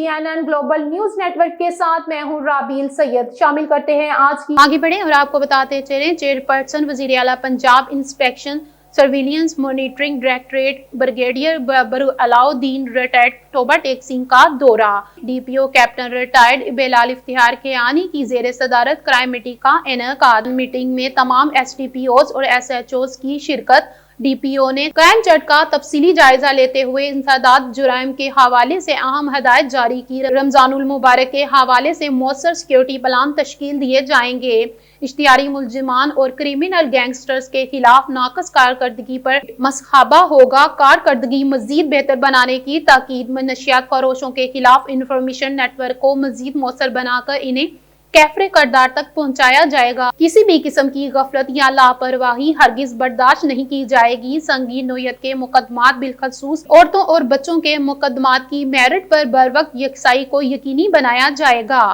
CNN global news network کے ساتھ میں ہوں رابیل سید۔ شامل کرتے ہیں آج کی آگے بڑھیں اور آپ کو بتاتے چلیں، چیئرپرسن وزیر اعلیٰ Punjab inspection surveillance monitoring directorate brigadier Alauddin retired توبہ ٹیک سنگھ کا دورہ۔ ڈی پی او کیپٹن ریٹائرڈ بلال افتخار کیانی کی زیر صدارت کرائم میٹنگ کا انعقاد۔ میٹنگ میں تمام ایس ڈی پی اوز اور ایس ایچ اوز کی شرکت۔ ڈی پی او نے کرائم چیٹ کا تفصیلی جائزہ لیتے ہوئے انسداد جرائم کے حوالے سے اہم ہدایات جاری کی۔ رمضان المبارک کے حوالے سے مؤثر سیکیورٹی پلان تشکیل دیے جائیں گے۔ اشتہاری ملزمان اور کریمنل گینگسٹرز کے خلاف ناقص کارکردگی پر محاسبہ ہوگا۔ کارکردگی مزید بہتر بنانے کی تاکید۔ منشیات فروشوں کے خلاف انفارمیشن نیٹ ورک کو مزید مؤثر بنا کر انہیں کیفر کردار تک پہنچایا جائے گا۔ کسی بھی قسم کی غفلت یا لاپرواہی ہرگز برداشت نہیں کی جائے گی۔ سنگین نوعیت کے مقدمات بالخصوص عورتوں اور بچوں کے مقدمات کی میرٹ پر بروقت یکسائی کو یقینی بنایا جائے گا۔